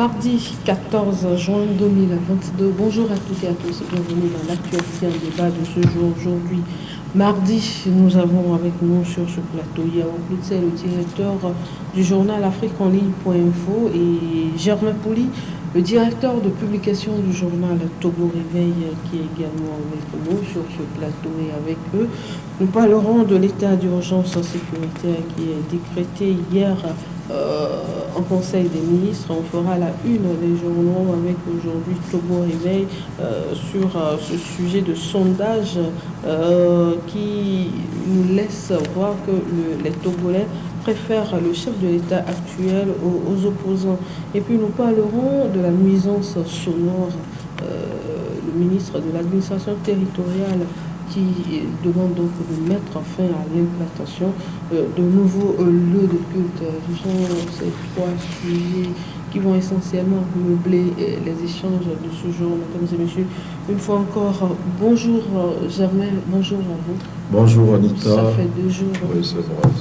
Mardi 14 juin 2022. Bonjour à toutes et à tous. Bienvenue dans l'actualité en débat de ce jour. Aujourd'hui, mardi, nous avons avec nous sur ce plateau Yao Plutzel, le directeur du journal afriqueenligne.info, et Germain Pouli, le directeur de publication du journal Togo Réveil, qui est également avec nous sur ce plateau. Et avec eux, nous parlerons de l'état d'urgence sécuritaire qui est décrété hier en Conseil des ministres. On fera la une des journaux avec aujourd'hui Togo Réveil sur ce sujet de sondage qui nous laisse voir que les Togolais préfèrent le chef de l'État actuel aux opposants. Et puis nous parlerons de la nuisance sonore. Le ministre de l'administration territoriale qui demande donc de mettre fin à l'implantation de nouveaux lieux de culte. Ce sont ces trois sujets qui vont essentiellement meubler les échanges de ce jour, mesdames et messieurs. Une fois encore, bonjour Germain, bonjour à vous. Bonjour Anita. Ça fait 2 jours. Oui, c'est vrai.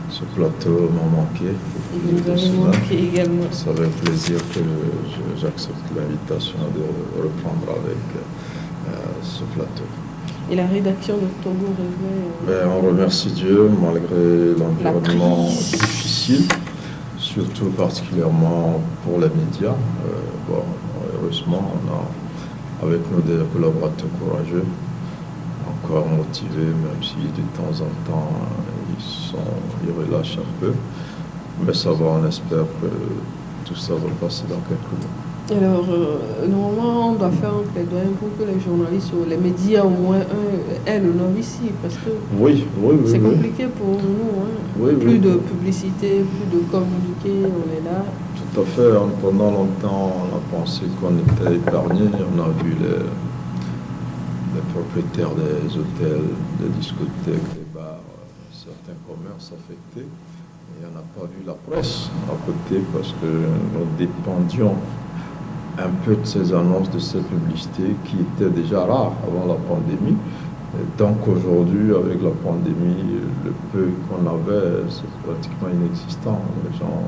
Ce plateau m'a manqué. Et vous avez manqué également. Ça fait plaisir que j'accepte l'invitation de reprendre avec ce plateau. Et la rédaction de Togo Réveil On remercie Dieu malgré l'environnement difficile, surtout particulièrement pour les médias. Heureusement, on a avec nous des collaborateurs courageux, encore motivés, même si de temps en temps ils relâchent un peu. Mais ça va, on espère que tout ça va passer dans quelques mois. Alors, normalement, on doit faire un plaidoyer pour que les journalistes ou les médias, au moins aient le nom ici, parce que c'est compliqué pour nous. Plus de publicité, plus de communiqué, on est là. Tout à fait. Pendant longtemps, on a pensé qu'on était épargné. On a vu les propriétaires des hôtels, des discothèques, des bars, certains commerces affectés. Et on n'a pas vu la presse à côté parce que nous dépendions un peu de ces annonces, de ces publicités qui étaient déjà rares avant la pandémie. Et donc aujourd'hui, avec la pandémie, le peu qu'on avait, c'est pratiquement inexistant. Les gens,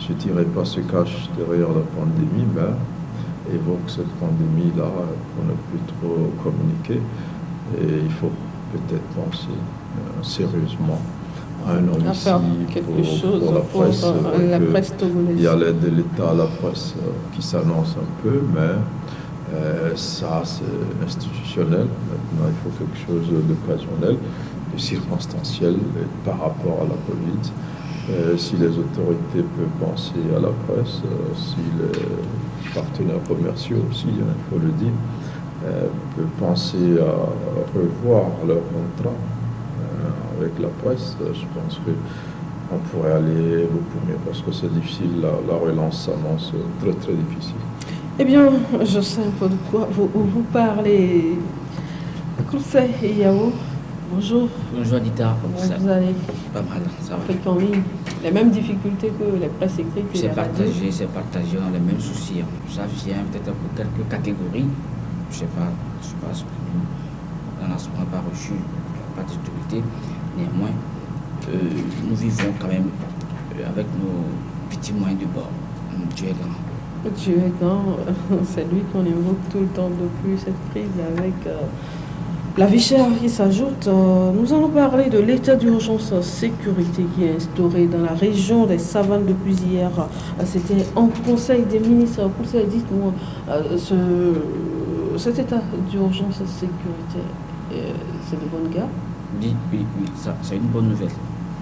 je ne dirais pas se cachent derrière la pandémie, mais évoquent cette pandémie-là pour ne plus trop communiquer. Et il faut peut-être penser sérieusement à un homme ici pour la presse. La presse togolaise. Il y a l'aide de l'État à la presse qui s'annonce un peu, mais ça c'est institutionnel. Maintenant, il faut quelque chose d'occasionnel, de circonstanciel par rapport à la Covid. Si les autorités peuvent penser à la presse, si les partenaires commerciaux aussi, il faut le dire, peuvent penser à revoir leur contrat avec la presse, je pense qu'on pourrait aller beaucoup mieux parce que c'est difficile, la relance s'annonce très très difficile. Eh bien, je sais un peu de quoi vous parlez. Conseil et Yao, bonjour. Bonjour Anita, vous allez? Pas mal, ça va. Afrique en ligne, les mêmes difficultés que les presses écrites et c'est les radios. C'est partagé, on a les mêmes soucis. Ça vient peut-être pour quelques catégories, je sais pas, on n'a pas reçu, pas de difficulté. Néanmoins, nous vivons quand même avec nos petits moyens de bord. Dieu est grand. Dieu est grand, c'est lui qu'on évoque tout le temps depuis cette crise avec la vie chère qui s'ajoute. Nous allons parler de l'état d'urgence sécurité qui est instauré dans la région des Savanes depuis hier. C'était en Conseil des ministres. Dites-moi, cet état d'urgence sécuritaire, c'est de bonne guerre? Oui, ça, c'est une bonne nouvelle.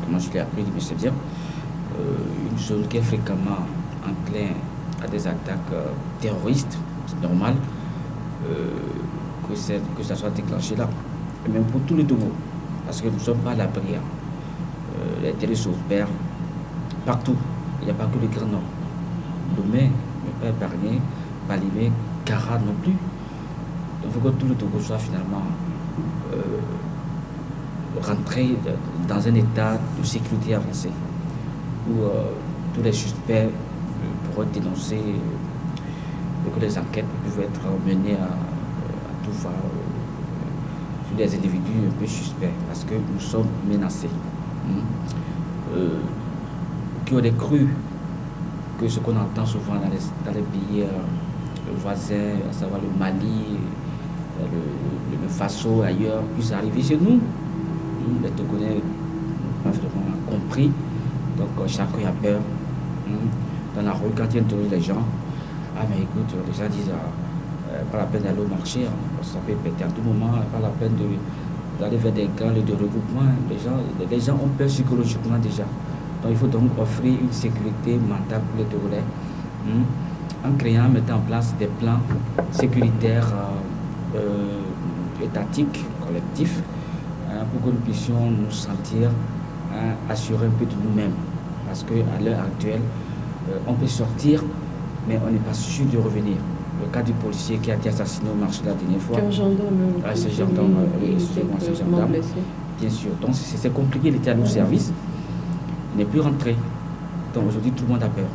Comment je l'ai appris, mais c'est bien. Une zone qui est fréquemment enclin à des attaques terroristes, c'est normal que ça soit déclenché là. Et même pour tout le Togo, parce que nous ne sommes pas à l'abri. Les terroristes opèrent partout. Il n'y a pas que le Grand Nord. Lomé n'est pas épargné, Balimé, Kara non plus. Donc il faut que tout le Togo soit finalement rentrer dans un état de sécurité avancé où tous les suspects pourront dénoncer et que les enquêtes peuvent être menées à tout va sur des individus un peu suspects parce que nous sommes menacés. Qui auraient cru que ce qu'on entend souvent dans les pays voisins, à savoir le Mali, le Faso, ailleurs, puisse arriver chez nous. Les Togolais n'ont pas vraiment compris. Donc chacun a peur. Dans la rue, quand il interroge les gens, ah mais écoute, les gens disent, pas la peine d'aller au marché, ça peut péter à tout moment, pas la peine d'aller vers des camps de regroupement. Les gens ont peur psychologiquement déjà. Donc il faut donc offrir une sécurité mentale pour les Togolais, en mettant en place des plans sécuritaires étatiques, collectifs, pour que nous puissions nous sentir assurés un peu de nous-mêmes. Parce qu'à l'heure actuelle, on peut sortir, mais on n'est pas sûr de revenir. Le cas du policier qui a été assassiné au marché la dernière fois. C'est un gendarme. C'est gendarme. Bien sûr. Donc c'est compliqué, il était à nos services. Il n'est plus rentré. Donc aujourd'hui, tout le monde a peur.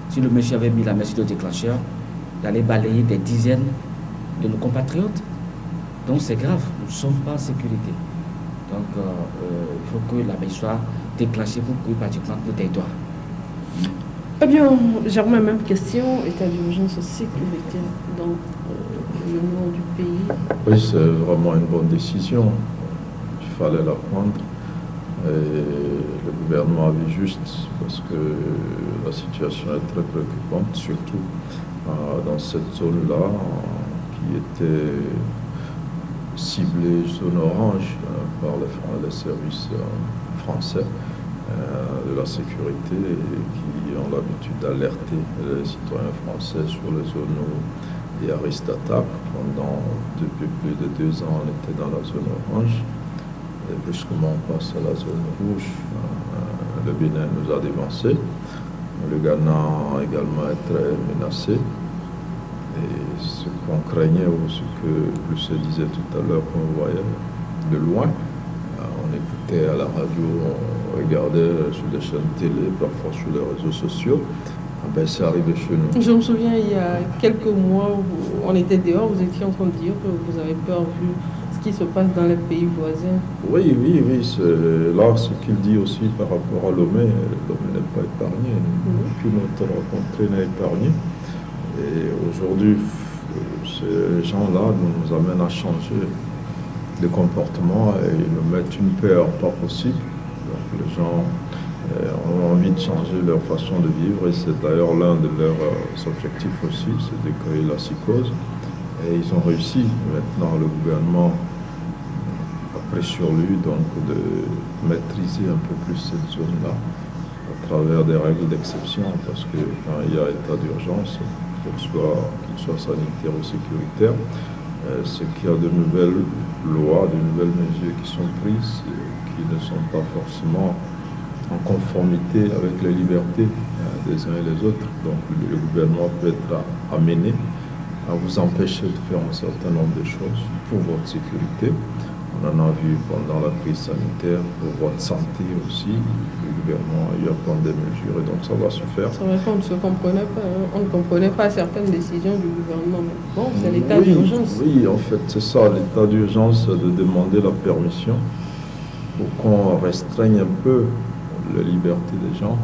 Si le monsieur avait mis la main sur le déclencheur, il allait balayer des dizaines de nos compatriotes. Donc c'est grave, nous ne sommes pas en sécurité. Donc il faut que la main soit déclenchée pour couvrir pratiquement le territoire. Eh bien, Germain, même question, état d'urgence sécuritaire dans le nord du pays. Oui, c'est vraiment une bonne décision. Il fallait la prendre. Et le gouvernement a vu juste parce que la situation est très préoccupante, surtout dans cette zone-là qui était ciblée zone orange par les services français de la sécurité et qui ont l'habitude d'alerter les citoyens français sur les zones où il y a risque d'attaque. Depuis plus de 2 ans, on était dans la zone orange. Et brusquement, on passe à la zone rouge. Le Bénin nous a dévancés. Le Ghana également est très menacé. Et ce qu'on craignait, ou ce que je se disais tout à l'heure, qu'on voyait de loin, on écoutait à la radio, on regardait sur des chaînes télé, parfois sur les réseaux sociaux. C'est arrivé chez nous. Je me souviens, il y a quelques mois, où on était dehors, vous étiez en train de dire que vous avez peur vu ce qui se passe dans les pays voisins. Oui, c'est là ce qu'il dit aussi par rapport à Lomé. Lomé n'est pas épargné, aucune autre rencontrée n'est épargnée. Et aujourd'hui, ces gens-là nous amènent à changer de comportement et ils nous mettent une peur pas possible. Donc les gens ont envie de changer leur façon de vivre et c'est d'ailleurs l'un de leurs objectifs aussi, c'est de créer la psychose. Et ils ont réussi. Maintenant, le gouvernement a pris sur lui donc de maîtriser un peu plus cette zone-là à travers des règles d'exception parce que quand il y a état d'urgence, qu'il soit sanitaire ou sécuritaire, c'est qu'il y a de nouvelles lois, de nouvelles mesures qui sont prises qui ne sont pas forcément en conformité avec les libertés des uns et les autres. Donc le gouvernement peut être amené à vous empêcher de faire un certain nombre de choses pour votre sécurité. On en a vu pendant la crise sanitaire, pour votre santé aussi. Le gouvernement a eu à prendre des mesures et donc ça va se faire. C'est vrai qu'on ne se comprenait pas, on ne comprenait pas certaines décisions du gouvernement. Mais bon, c'est l'état d'urgence. Oui, en fait, c'est ça, l'état d'urgence, de demander la permission pour qu'on restreigne un peu la liberté des gens,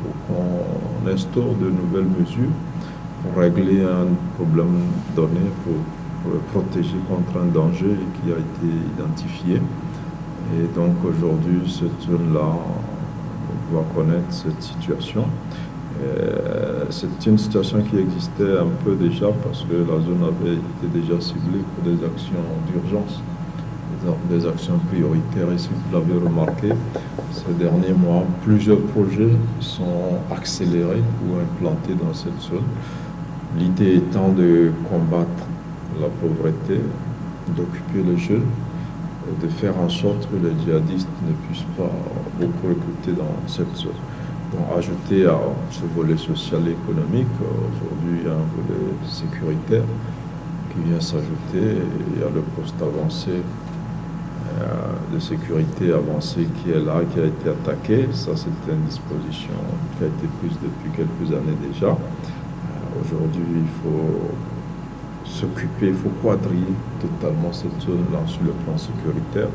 pour qu'on instaure de nouvelles mesures pour régler un problème donné, pour le protéger contre un danger qui a été identifié. Et donc aujourd'hui, cette zone-là doit connaître cette situation. C'est une situation qui existait un peu déjà parce que la zone avait été déjà ciblée pour des actions d'urgence, des actions prioritaires. Et si vous l'avez remarqué, ces derniers mois, plusieurs projets sont accélérés ou implantés dans cette zone. L'idée étant de combattre la pauvreté, d'occuper les jeunes, de faire en sorte que les djihadistes ne puissent pas beaucoup recruter dans cette zone. Donc, ajouter à ce volet social et économique, aujourd'hui il y a un volet sécuritaire qui vient s'ajouter. Il y a le poste avancé de sécurité avancé qui est là, qui a été attaqué. Ça, c'était une disposition qui a été prise depuis quelques années déjà. Aujourd'hui, il faut s'occuper, il faut quadriller totalement cette zone-là sur le plan sécuritaire.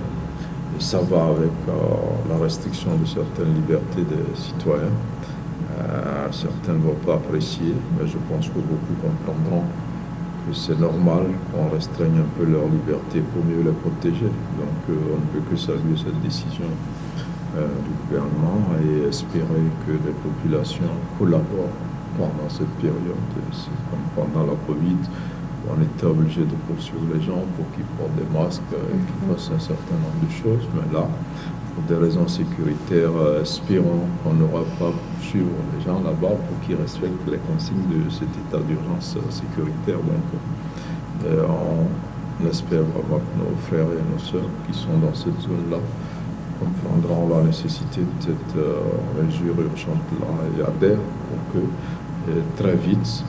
Et ça va avec la restriction de certaines libertés des citoyens. Certains ne vont pas apprécier, mais je pense que beaucoup comprendront que c'est normal qu'on restreigne un peu leur liberté pour mieux les protéger. Donc on ne peut que saluer cette décision du gouvernement et espérer que les populations collaborent pendant cette période. C'est comme pendant la Covid, on était obligé de poursuivre les gens pour qu'ils portent des masques et qu'ils fassent un certain nombre de choses. Mais là, pour des raisons sécuritaires, espérons qu'on n'aura pas à poursuivre les gens là-bas pour qu'ils respectent les consignes de cet état d'urgence sécuritaire. Donc, on espère vraiment que nos frères et nos sœurs qui sont dans cette zone-là comprendront la nécessité de cette mesure urgente-là et adhèrent pour que très vite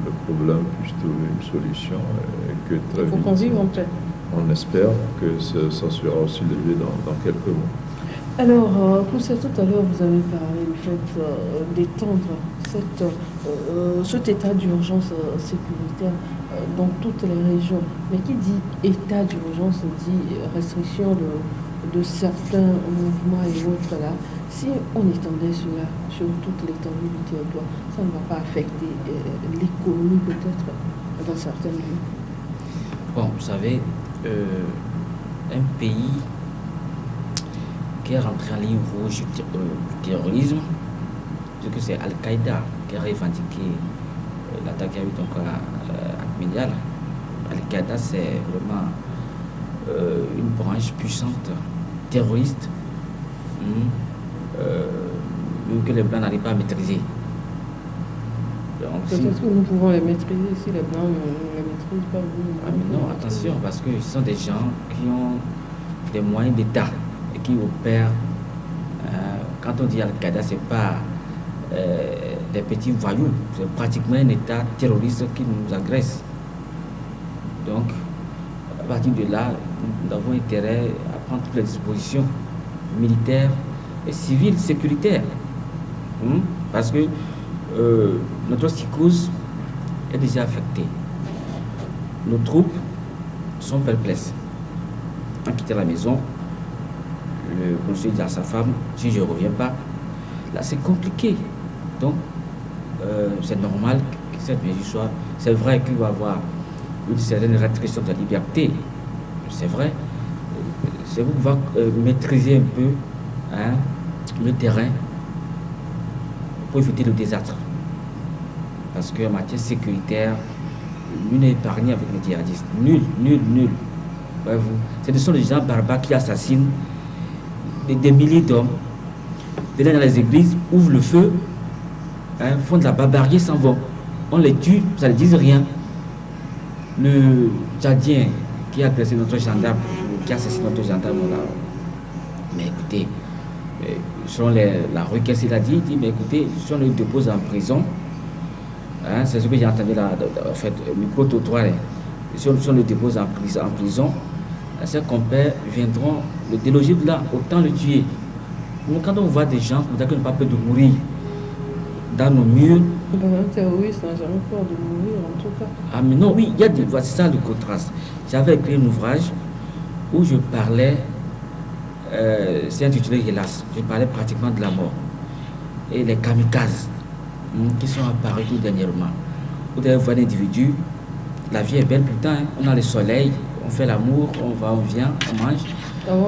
le problème puisse trouver une solution et que très vite, qu'on vive en paix. On espère que ça sera aussi levé dans quelques mois. Alors, pour ça, tout à l'heure, vous avez parlé du fait d'étendre cet état d'urgence sécuritaire dans toutes les régions. Mais qui dit état d'urgence dit restriction de certains mouvements et autres là. Si on étendait cela sur toute l'étendue du territoire, ça ne va pas affecter l'économie peut-être dans certaines villes. Bon, vous savez, un pays qui est rentré en ligne rouge du terrorisme, ce que c'est Al-Qaïda qui a revendiqué l'attaque qu'il y a eu donc à Médial. Al-Qaïda, c'est vraiment une branche puissante, terroriste, que les Blancs n'arrivent pas à maîtriser. Peut-être que nous pouvons les maîtriser si les Blancs ne les maîtrisent pas. Ah mais non, attention, parce que ce sont des gens qui ont des moyens d'État et qui opèrent. Quand on dit Al-Qaïda, ce n'est pas des petits voyous, c'est pratiquement un État terroriste qui nous agresse. Donc, à partir de là, nous avons intérêt à prendre toutes les dispositions militaires et civiles, sécuritaires. Parce que notre psychose est déjà affectée. Nos troupes sont perplexes. On quitté la maison, le policier dit à sa femme, si je ne reviens pas, là c'est compliqué. Donc, c'est normal que cette mesure soit... C'est vrai qu'il va y avoir une certaine restriction de la liberté. C'est vrai. C'est vous qui va maîtriser un peu le terrain pour éviter le désastre. Parce qu'en matière sécuritaire, nul n'est épargné avec les djihadistes. Nul. Ce sont des gens barbares qui assassinent des milliers d'hommes, viennent dans les églises, ouvrent le feu, font de la barbarie, s'en vont. On les tue, ça ne dit rien. Le Tchadien qui a agressé notre gendarme, qui a assassiné notre gendarme, là. Mais écoutez, selon la requête, il a dit, mais écoutez, si on le dépose en prison, c'est ce que j'ai entendu là, en fait, micro-trottoir, si on le dépose en prison, ses compères viendront le déloger de là, autant le tuer. Donc, quand on voit des gens qui n'ont pas peur de mourir dans nos murs. Un terroriste n'a jamais peur de mourir, en tout cas. Ah, mais non, oui, c'est ça le contraste. J'avais écrit un ouvrage où je parlais, c'est intitulé Hélas, je parlais pratiquement de la mort. Et les kamikazes qui sont apparus tout dernièrement. Vous devez voir l'individu, la vie est belle putain, on a le soleil, on fait l'amour, on va, on vient, on mange.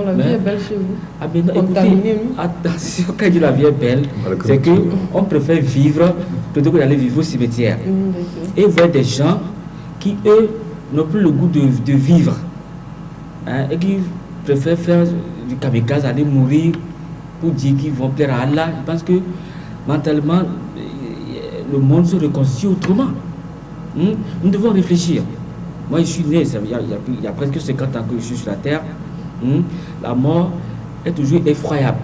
La vie est belle chez vous. Ah ben non, écoutez, attention, quand je dis la vie est belle, c'est qu'on préfère vivre plutôt que d'aller vivre au cimetière. Et vous voyez des gens qui, eux, n'ont plus le goût de vivre. Et qui préfèrent faire du kamikaze, aller mourir pour dire qu'ils vont plaire à Allah. Je pense que mentalement, le monde se reconstitue autrement. Nous devons réfléchir. Moi, je suis né, il y a presque 50 ans que je suis sur la terre. La mort est toujours effroyable.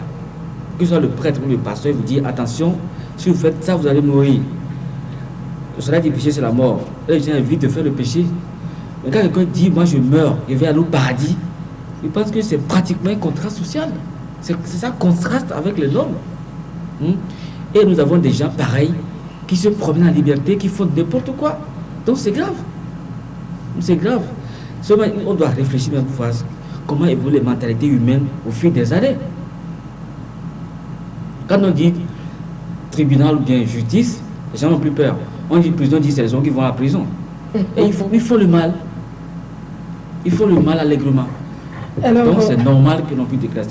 Que ce soit le prêtre ou le pasteur, vous dit attention, si vous faites ça, vous allez mourir. Le salaire du péché, c'est la mort. Les gens évitent de faire le péché. Mais quand quelqu'un dit moi je meurs, je vais aller au paradis, je pense que c'est pratiquement un contraste social. C'est ça contraste avec les normes. Et nous avons des gens pareils qui se promènent en liberté, qui font n'importe quoi. Donc c'est grave. C'est grave. Seulement, on doit réfléchir même pour voir comment évoluent les mentalités humaines au fil des années. Quand on dit tribunal ou bien justice, les gens n'ont plus peur. On dit prison, on dit c'est les gens qui vont à la prison. Et il faut le mal. Il faut le mal allègrement. Alors, donc c'est normal que l'on puisse déclarer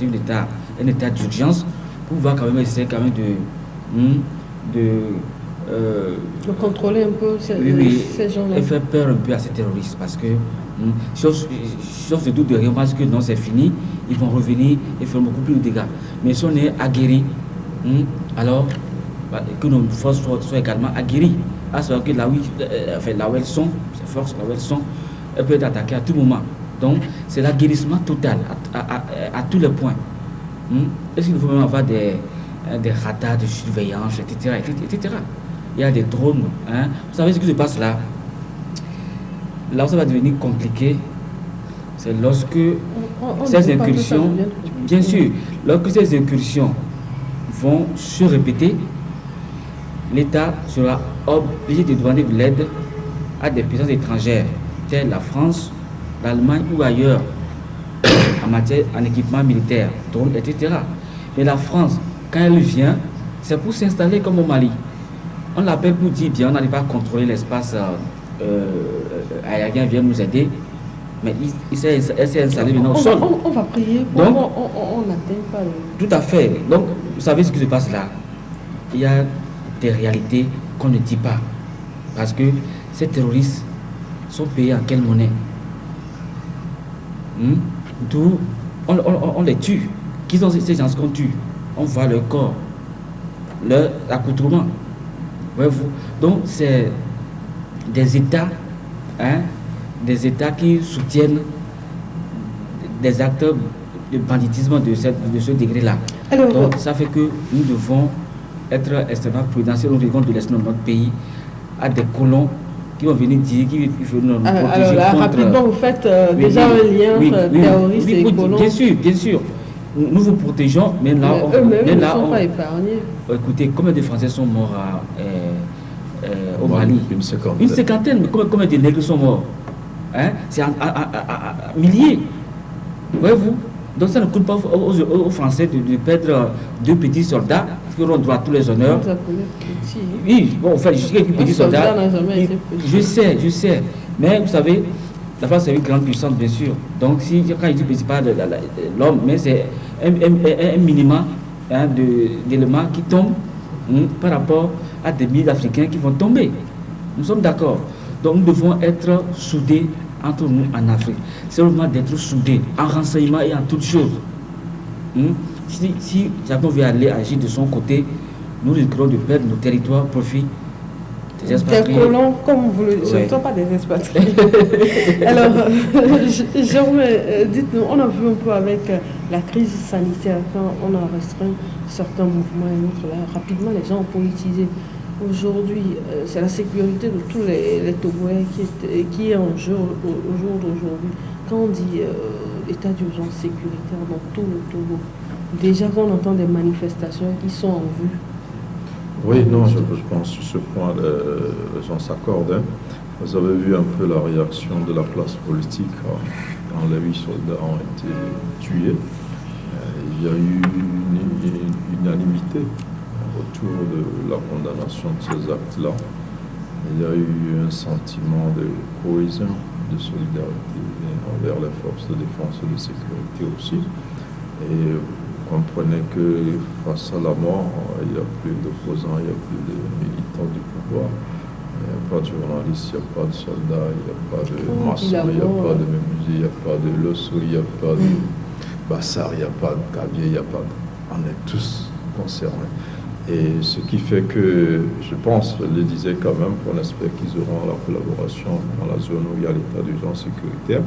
un état d'urgence pour pouvoir quand même essayer quand même de contrôler un peu ces gens-là. Et faire peur un peu à ces terroristes parce que si on se doute de rien parce que non c'est fini, ils vont revenir et faire beaucoup plus de dégâts. Mais si on est aguerri, alors que nos forces soient également aguerries, à savoir que là où elles sont, ces forces là où elles sont, elles peuvent être attaquées à tout moment. Donc c'est l'aguerrissement total à tous les points. Est-ce qu'il faut même avoir des radars de surveillance, etc., etc. Il y a des drones. Vous savez ce qui se passe là? Là où ça va devenir compliqué, c'est lorsque ces incursions, bien sûr, lorsque ces incursions vont se répéter, l'État sera obligé de demander de l'aide à des puissances étrangères, telles la France, l'Allemagne ou ailleurs, en équipement militaire, drones, etc. Mais la France, quand elle vient, c'est pour s'installer comme au Mali. On l'appelle pour dire bien, on n'arrive pas à contrôler l'espace aérien, vient nous aider, mais il s'est installé maintenant au sol. On va prier pour donc, on n'atteint pas le... Tout à fait. Donc, vous savez ce qui se passe là? Il y a des réalités qu'on ne dit pas. Parce que ces terroristes sont payés en quelle monnaie? D'où on les tue. Qui sont ces gens qu'on tue? On voit leur corps, leur accoutrement. Voyez-vous? Donc, c'est des États, qui soutiennent des actes de banditisme de ce degré-là. Donc, ça fait que nous devons être extrêmement prudents si nous regardons de laisser notre pays à des colons qui vont venir dire qu'ils veulent nous protéger. Alors là, contre... rapidement, vous faites déjà un lien entre terroristes et colons. Bien sûr, bien sûr. Nous vous protégeons, mais là, eux-mêmes ne sont pas épargnés. Écoutez, combien de Français sont morts au Mali? Une cinquantaine, mais combien de nègres sont morts? C'est à milliers. Voyez-vous? Donc ça ne coûte pas aux Français de perdre 2 petits soldats qui auront droit à tous les honneurs. Oui, bon, enfin, je suis un petit soldat. Je sais. Mais vous savez, la France est une grande puissance, bien sûr. Donc, quand il dit que ce n'est pas l'homme, mais c'est un minimum d'éléments qui tombent par rapport à des milliers d'Africains qui vont tomber. Nous sommes d'accord. Donc, nous devons être soudés entre nous en Afrique. C'est le moment d'être soudés en renseignement et en toutes choses. Si chacun veut aller agir de son côté, nous risquerons de perdre nos territoires au profit des expatriés. Des colons, comme vous le dites, ce ne sont pas des expatriés. Alors, Jérôme, dites-nous, on a vu un peu avec la crise sanitaire, quand on a restreint certains mouvements et autres, là, rapidement les gens ont politisé. Aujourd'hui, c'est la sécurité de tous les Togolais qui est en jeu au jour d'aujourd'hui. Quand on dit état d'urgence sécuritaire dans tout le Togo, déjà qu'on entend des manifestations qui sont en vue. Oui, non, je pense sur ce point, les gens s'accordent. Vous avez vu un peu la réaction de la classe politique quand les 8 soldats ont été tués. Il y a eu une unanimité autour de la condamnation de ces actes-là. Il y a eu un sentiment de cohésion, de solidarité envers les forces de défense et de sécurité aussi. Et vous comprenez que face à la mort, il n'y a plus d'opposants, il n'y a plus de militants du pouvoir. Il n'y a pas de journalistes, il n'y a pas de soldats, il n'y a pas de maçons, il n'y a pas de menuisiers, il n'y a pas de losso, il n'y a pas de bassard, il n'y a pas de cavier, il n'y a pas de... On est tous concernés. Et ce qui fait que, je pense, je le disais quand même, qu'on espère qu'ils auront la collaboration dans la zone où il y a l'état d'urgence sécuritaire.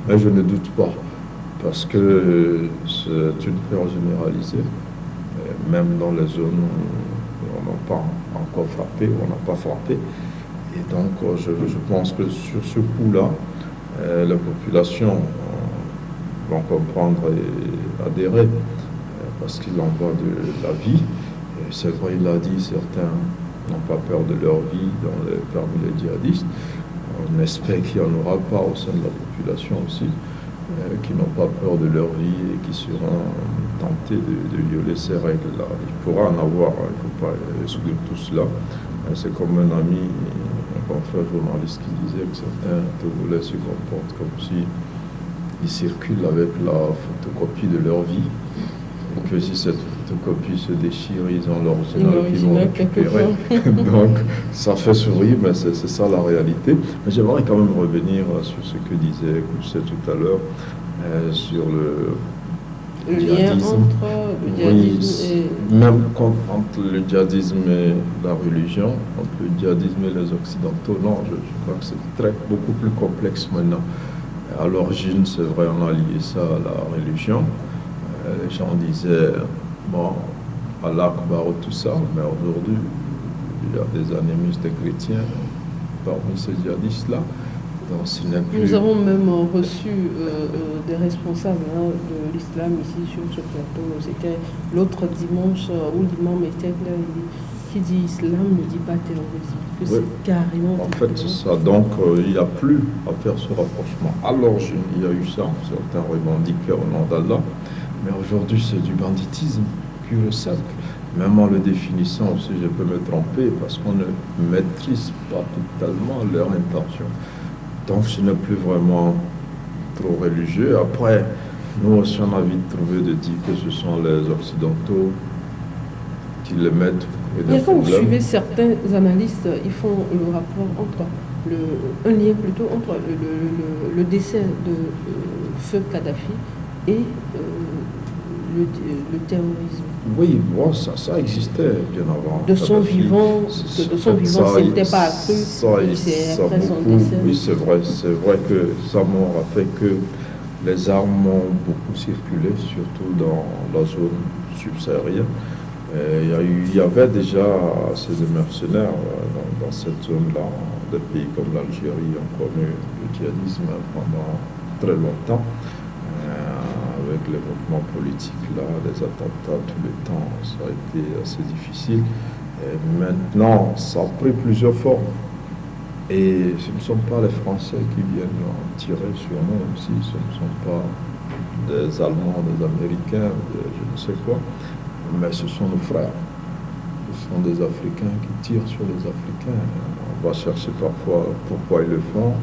Mais je ne doute pas, parce que c'est une peur généralisée, même dans les zones où on n'a pas encore frappé, où on n'a pas frappé. Et donc, je pense que sur ce coup-là, la population vont comprendre et adhérer, parce qu'il en va de la vie. C'est vrai, il l'a dit, certains n'ont pas peur de leur vie parmi les djihadistes. On espère qu'il n'y en aura pas au sein de la population aussi. qui n'ont pas peur de leur vie et qui seront tentés de violer ces règles-là. Il pourra en avoir, il ne faut pas exclure tout cela. C'est comme un ami, un confrère journaliste qui disait que certains Togolais se comportent comme si ils circulent avec la photocopie de leur vie. Et que si cette photocopie se déchire, ils ont l'original qu'ils vont récupérer. Donc, ça fait sourire, mais c'est ça la réalité. Mais j'aimerais quand même revenir sur ce que disait Kousset tout à l'heure, sur le lien entre le djihadisme et... Même entre le djihadisme et la religion, entre le djihadisme et les Occidentaux, non, je crois que c'est beaucoup plus complexe maintenant. À l'origine, c'est vrai, on a lié ça à la religion. Les gens disaient, bon, Allah Akbar, tout ça, mais aujourd'hui, il y a des animistes chrétiens parmi ces djihadistes-là. Donc, Nous avons même reçu des responsables de l'islam ici sur ce plateau. C'était l'autre dimanche où l'imam était là, qui dit islam ne dit pas terrorisme. Que oui. C'est carrément en fait, c'est ça. Donc, il n'y a plus à faire ce rapprochement. À l'origine, il y a eu ça. Certains revendiquaient au nom d'Allah. Mais aujourd'hui, c'est du banditisme pur et simple. Même en le définissant aussi, je peux me tromper parce qu'on ne maîtrise pas totalement leur intention. Donc, ce n'est plus vraiment trop religieux. Après, nous aussi, on a vite trouvé de dire que ce sont les Occidentaux qui les mettent. Mais quand vous suivez certains analystes, ils font le rapport entre un lien plutôt entre le décès de Feu Kadhafi et le terrorisme. Oui, bon, ça existait bien avant. De son vivant, ce n'était pas accru. C'est après son décès. Oui, c'est vrai que sa mort a fait que les armes ont beaucoup circulé, surtout dans la zone subsaharienne. Il y avait déjà ces mercenaires dans cette zone-là. Des pays comme l'Algérie ont connu le djihadisme pendant très longtemps. Avec les mouvements politiques là, les attentats tout le temps, ça a été assez difficile. Et maintenant, ça a pris plusieurs formes. Et ce ne sont pas les Français qui viennent tirer sur nous aussi, ce ne sont pas des Allemands, des Américains, je ne sais quoi, mais ce sont nos frères. Ce sont des Africains qui tirent sur les Africains. On va chercher parfois pourquoi ils le font.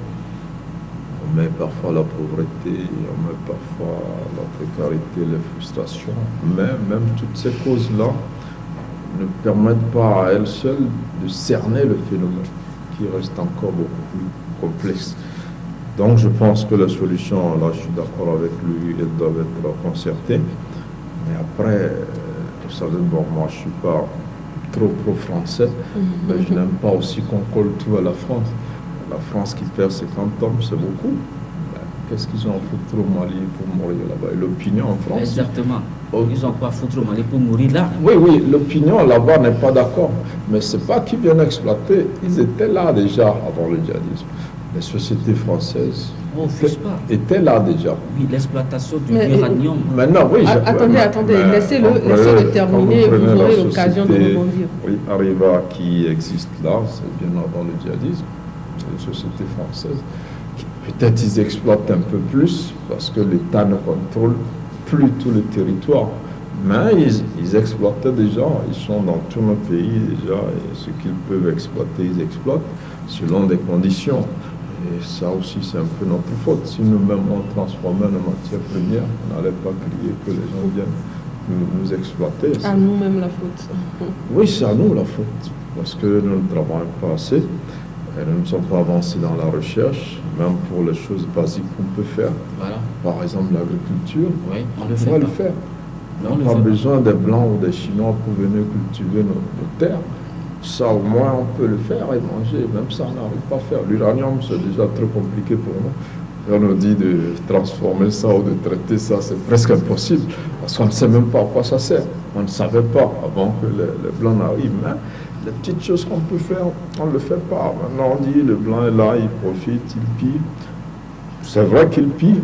On met parfois la pauvreté, on met parfois la précarité, les frustrations, mais même toutes ces causes-là ne permettent pas à elles seules de cerner le phénomène, qui reste encore beaucoup plus complexe. Donc je pense que la solution, là je suis d'accord avec lui, elle doit être concertée. Mais après, vous savez, bon, moi je ne suis pas trop pro-français, mais je n'aime pas aussi qu'on colle tout à la France. La France qui perd 50 hommes, c'est beaucoup. Ben, qu'est-ce qu'ils ont à foutre au Mali pour mourir là-bas? Et l'opinion en France... Exactement. Ils n'ont pas à foutre au Mali pour mourir là. Oui, l'opinion là-bas n'est pas d'accord. Mais ce n'est pas qu'ils viennent exploiter. Ils étaient là déjà avant le djihadisme. Les sociétés françaises étaient là déjà. Oui, l'exploitation du uranium. Maintenant, oui. Attendez, laissez-le terminer, vous aurez l'occasion de rebondir. Oui, Arriva qui existe là, c'est bien avant le djihadisme. Les sociétés françaises. Peut-être ils exploitent un peu plus parce que l'État ne contrôle plus tout le territoire. Mais ils exploitaient déjà, ils sont dans tous nos pays déjà, et ce qu'ils peuvent exploiter, ils exploitent selon des conditions. Et ça aussi, c'est un peu notre faute. Si nous-mêmes on transformait nos matières premières, on n'allait pas crier que les gens viennent nous exploiter. À nous-mêmes la faute. Oui, c'est à nous la faute, parce que nous ne travaillons pas assez. Nous ne sommes pas avancés dans la recherche, même pour les choses basiques qu'on peut faire. Voilà. Par exemple, l'agriculture, oui, on le faire. On n'a pas besoin des Blancs ou des Chinois pour venir cultiver nos terres. Ça, au moins, on peut le faire et manger. Même ça, on n'arrive pas à faire. L'uranium, c'est déjà trop compliqué pour nous. On nous dit de transformer ça ou de traiter ça, c'est presque impossible. Parce qu'on ne sait même pas à quoi ça sert. On ne savait pas avant que les Blancs n'arrivent. Mais les petites choses qu'on peut faire, on ne le fait pas. Maintenant, on dit le Blanc est là, il profite, il pille. C'est vrai qu'il pille,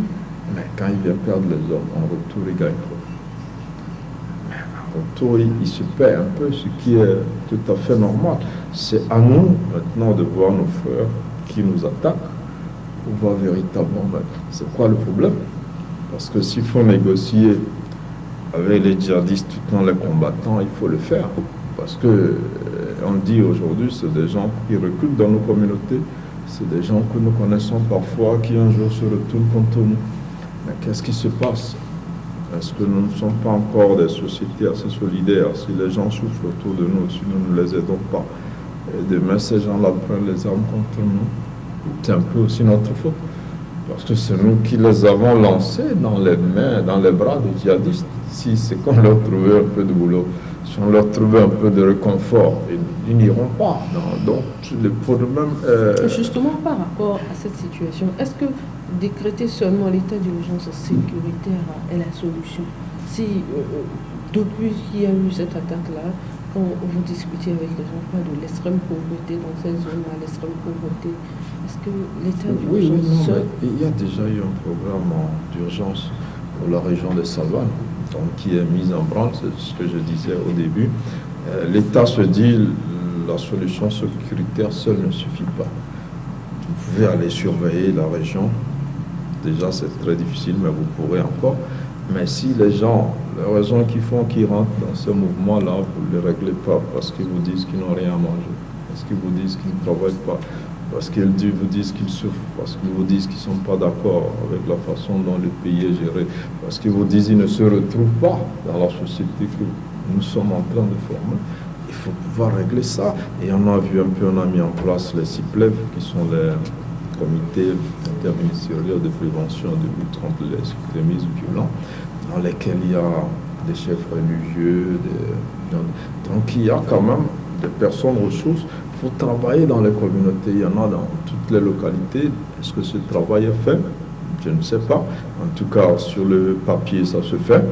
mais quand il vient perdre les hommes, en retour, il gagne trop. Autour, il se perd un peu, ce qui est tout à fait normal. C'est à nous maintenant de voir nos frères qui nous attaquent pour voir véritablement c'est quoi le problème. Parce que s'il faut négocier avec les djihadistes tout en les combattant, il faut le faire. Parce que on dit aujourd'hui, c'est des gens qui recrutent dans nos communautés, c'est des gens que nous connaissons parfois qui un jour se retournent contre nous. Mais qu'est-ce qui se passe? Est-ce que nous ne sommes pas encore des sociétés assez solidaires? Si les gens souffrent autour de nous, si nous ne les aidons pas, et demain ces gens-là prennent les armes contre nous, c'est un peu aussi notre faute. Parce que c'est nous qui les avons lancés dans les mains, dans les bras des djihadistes. Si c'est qu'on leur trouvait un peu de boulot, si on leur trouvait un peu de réconfort, ils n'iront pas. Non, donc, le problème... Justement, par rapport à cette situation, est-ce que décréter seulement l'état d'urgence sécuritaire est la solution? Si, depuis qu'il y a eu cette attaque-là, quand vous discutez avec les enfants de l'extrême pauvreté dans ces zones-là, l'extrême pauvreté, est-ce que l'état d'urgence... Oui, il y a déjà eu un programme d'urgence pour la région des Savanes, donc, qui est mis en branle, c'est ce que je disais au début. L'État se dit, la solution sécuritaire seule ne suffit pas. Vous pouvez aller surveiller la région, déjà c'est très difficile, mais vous pourrez encore. Mais si les gens, les raisons qui font qu'ils rentrent dans ce mouvement-là, vous ne les réglez pas parce qu'ils vous disent qu'ils n'ont rien à manger, parce qu'ils vous disent qu'ils ne travaillent pas, parce qu'ils vous disent qu'ils souffrent, parce qu'ils vous disent qu'ils ne sont pas d'accord avec la façon dont le pays est géré, parce qu'ils vous disent qu'ils ne se retrouvent pas dans la société que nous sommes en train de former. Il faut pouvoir régler ça. Et on a vu un peu, on a mis en place les CIPLEV, qui sont les comités interministériels de prévention de lutte contre l'extrémisme violent, dans lesquels il y a des chefs religieux, donc il y a quand même des personnes ressources pour travailler dans les communautés. Il y en a dans toutes les localités. Est-ce que ce travail est fait? Je ne sais pas. En tout cas, sur le papier, ça se fait.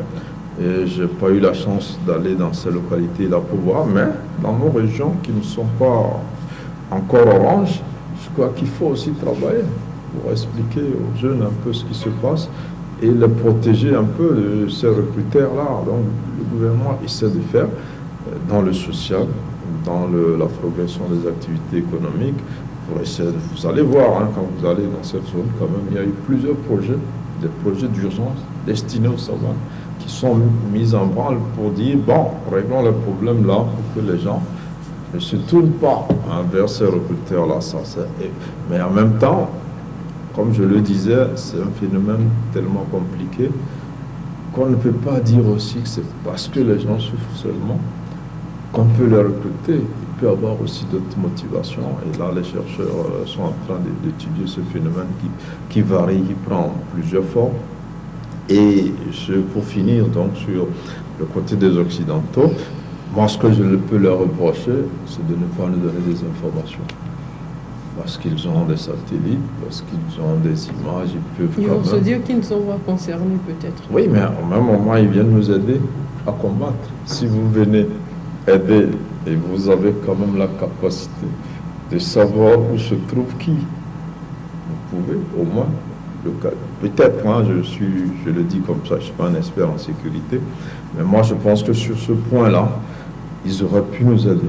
Et je n'ai pas eu la chance d'aller dans ces localités-là pour voir, mais dans nos régions qui ne sont pas encore oranges, je crois qu'il faut aussi travailler pour expliquer aux jeunes un peu ce qui se passe et les protéger un peu de ces recruteurs-là. Donc le gouvernement essaie de faire dans le social, dans la progression des activités économiques, pour essayer de, vous allez voir, quand vous allez dans cette zone, quand même, il y a eu plusieurs projets, des projets d'urgence destinés aux savanes, qui sont mis en branle pour dire, bon, réglons le problème là, pour que les gens ne se tournent pas vers ces recruteurs-là. Mais en même temps, comme je le disais, c'est un phénomène tellement compliqué qu'on ne peut pas dire aussi que c'est parce que les gens souffrent seulement qu'on peut les recruter. Il peut y avoir aussi d'autres motivations. Et là, les chercheurs sont en train d'étudier ce phénomène qui varie, qui prend plusieurs formes. Et pour finir, donc, sur le côté des Occidentaux, moi, ce que je peux leur reprocher, c'est de ne pas nous donner des informations. Parce qu'ils ont des satellites, parce qu'ils ont des images, ils vont se dire qu'ils ne sont pas concernés, peut-être. Oui, mais au même moment, ils viennent nous aider à combattre. Si vous venez aider et vous avez quand même la capacité de savoir où se trouve qui, vous pouvez au moins peut-être, moi je le dis comme ça, je ne suis pas un expert en sécurité, mais moi je pense que sur ce point-là, ils auraient pu nous aider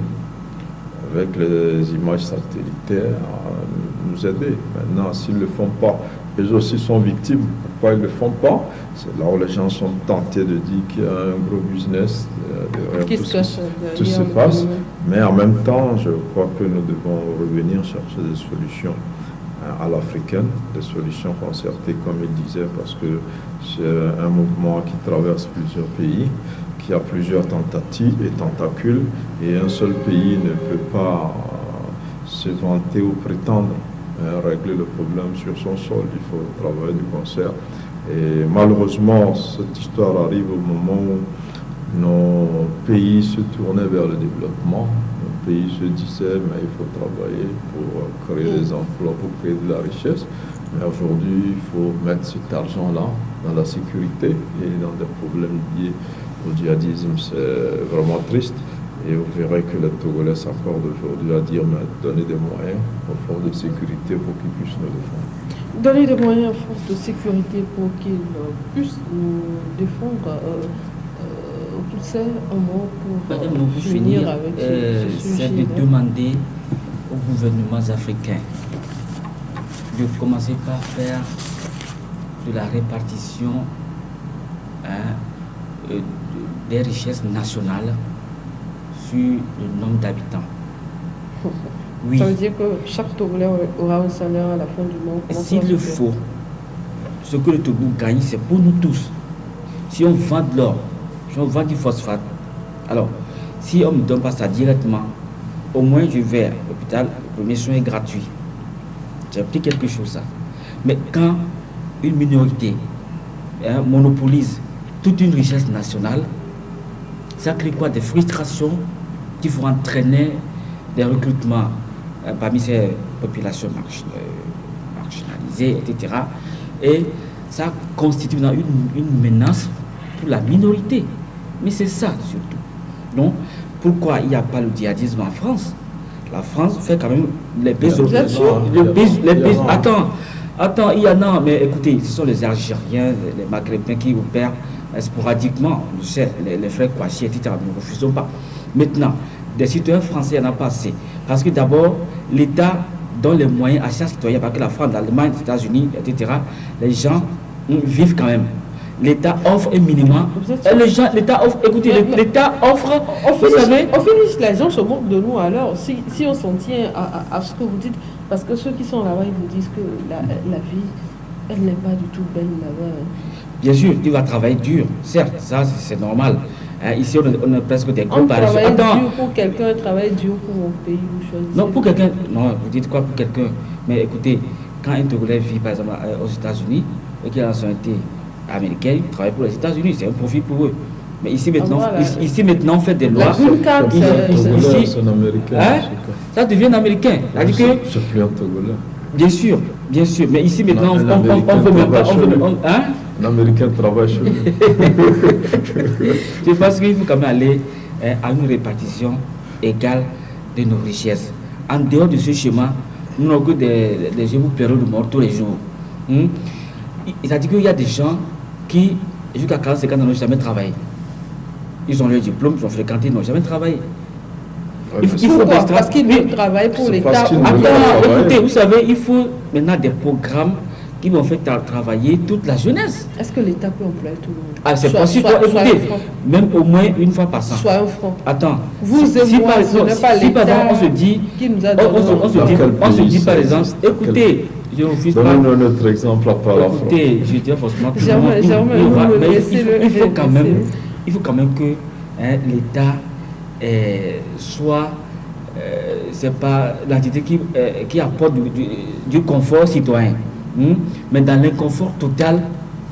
avec les images satellitaires, nous aider. Maintenant, s'ils ne le font pas, eux aussi sont victimes. Pourquoi ils ne le font pas? C'est là où les gens sont tentés de dire qu'il y a un gros business derrière tout se passe. Mais en même temps, je crois que nous devons revenir chercher des solutions à l'africaine, des solutions concertées, comme il disait, parce que c'est un mouvement qui traverse plusieurs pays, qui a plusieurs tentatives et tentacules, et un seul pays ne peut pas se vanter ou prétendre régler le problème sur son sol. Il faut travailler du concert. Et malheureusement, cette histoire arrive au moment où nos pays se tournaient vers le développement. Nos pays se disaient, mais il faut travailler pour créer des emplois, pour créer de la richesse. Mais aujourd'hui, il faut mettre cet argent-là dans la sécurité et dans des problèmes liés au djihadisme. C'est vraiment triste. Et vous verrez que les Togolais s'accordent aujourd'hui à dire, mais donner des moyens aux forces de sécurité pour qu'ils puissent nous défendre. Donner des moyens aux forces de sécurité pour qu'ils puissent nous défendre. Tout ça, un mot pour finir avec ce sujet. C'est de demander aux gouvernements africains de commencer par faire de la répartition des richesses nationales sur le nombre d'habitants. Oui. Ça veut dire que chaque Togolais aura un salaire à la fin du mois. S'il le faut, ce que le Togo gagne, c'est pour nous tous. Si on vend de l'or, si on vend du phosphate, alors, si on ne me donne pas ça directement, au moins je vais à l'hôpital, le premier soin est gratuit. J'ai appris quelque chose ça. Mais quand une minorité monopolise toute une richesse nationale, ça crée quoi? Des frustrations qui vont entraîner des recrutements parmi ces populations marginalisées, etc. Et ça constitue une menace pour la minorité. Mais c'est ça surtout. Donc, pourquoi il n'y a pas le djihadisme en France? La France fait quand même les pays... Attends, il y en a, mais écoutez, ce sont les Algériens, les Maghrébins qui opèrent sporadiquement, je sais, les frères Kouachi, etc. Nous ne refusons pas. Maintenant, des citoyens français, il n'y en a pas assez. Parce que d'abord, l'État donne les moyens à chaque citoyen, parce que la France, l'Allemagne, les États-Unis, etc., les gens vivent quand même. L'État offre un minimum. L'État offre, écoutez, l'État offre, vous savez... Au finish, les gens se moquent de nous alors, si on s'en tient à ce que vous dites, parce que ceux qui sont là-bas, ils vous disent que la vie, elle n'est pas du tout belle là-bas. Bien sûr, tu vas travailler dur, certes, ça c'est normal. Ici, on a presque des comparaisons. On travaille dur pour quelqu'un, travaille dur pour mon pays, vous choisissez. Non, pour quelqu'un, non, vous dites quoi pour quelqu'un? Mais écoutez, quand un Togolais vit par exemple aux États-Unis et qu'il a la nationalité américaine, il travaille pour les États-Unis, c'est un profit pour eux. Mais ici maintenant, ici maintenant on fait des lois. Ici, c'est un Américain. Ça devient un Américain. C'est plus un Togolais. Bien sûr, mais ici maintenant, on veut même pas. Un Américain travaille chez lui. Je pense qu'il faut quand même aller à une répartition égale de nos richesses. En dehors de ce schéma, nous n'avons que des gens pour période de mort tous les jours. C'est-à-dire qu'il y a des gens qui, jusqu'à 45 ans, n'ont jamais travaillé. Ils ont leur diplôme, ils ont fréquenté, ils n'ont jamais travaillé. Il faut parce qu'ils veulent travailler pour l'État. Attends, écoutez, vous savez, il faut maintenant des programmes qui vont faire travailler toute la jeunesse. Est-ce que l'État peut employer tout le monde? Ah, c'est possible. Écoutez, même au moins une fois par an. Soit un franc. Attends. Vous et moi, ce n'est pas l'État on se dit, qui nous a donné. On se dit par exemple, écoutez, je refuse pas. Donne-nous un autre exemple à part la France. Écoutez, je dis forcément tout il faut quand même que l'État soit, c'est pas l'entité qui apporte du confort citoyen. Mais dans l'inconfort total,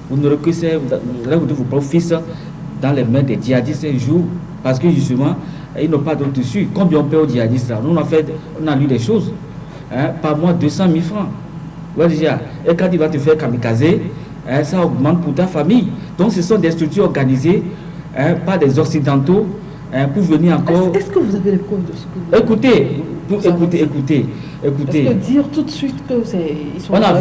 vous n'aurez que vos propres fils dans les mains des djihadistes un jour, parce que justement, ils n'ont pas d'autre dessus. Combien on paie aux djihadistes là? Nous, on a lu des choses. Par mois, 200 000 francs. Ouais, déjà. Et quand il va te faire kamikaze, ça augmente pour ta famille. Donc, ce sont des structures organisées par des Occidentaux pour venir encore... Est-ce que vous avez les preuves de ce que vous... Écoutez. Est-ce que dire tout de suite que ils sont... On a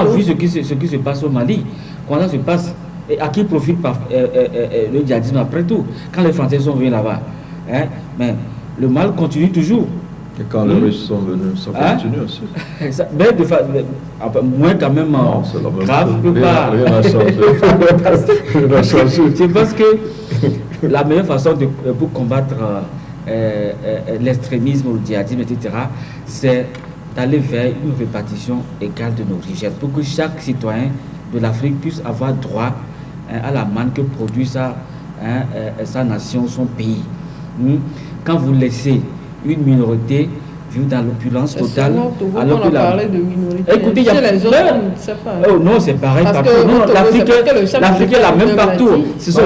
vu ce qui se passe au Mali. Comment ça se passe? Et à qui profite le djihadisme après tout? Quand les Français sont venus là-bas. Mais le mal continue toujours. Et quand les Russes sont venus, ça continue aussi. Mais moins quand même grave que pas. Rien n'a changé. Je pense que la meilleure façon pour combattre l'extrémisme ou le djihadisme, etc., c'est d'aller vers une répartition égale de nos richesses pour que chaque citoyen de l'Afrique puisse avoir droit à la manne que produit sa nation, son pays. Quand vous laissez une minorité vivre dans l'opulence totale, alors que la... de minorité. Écoutez, il y a les autres, oh non, c'est pareil partout. L'Afrique est la même partout. Ce sont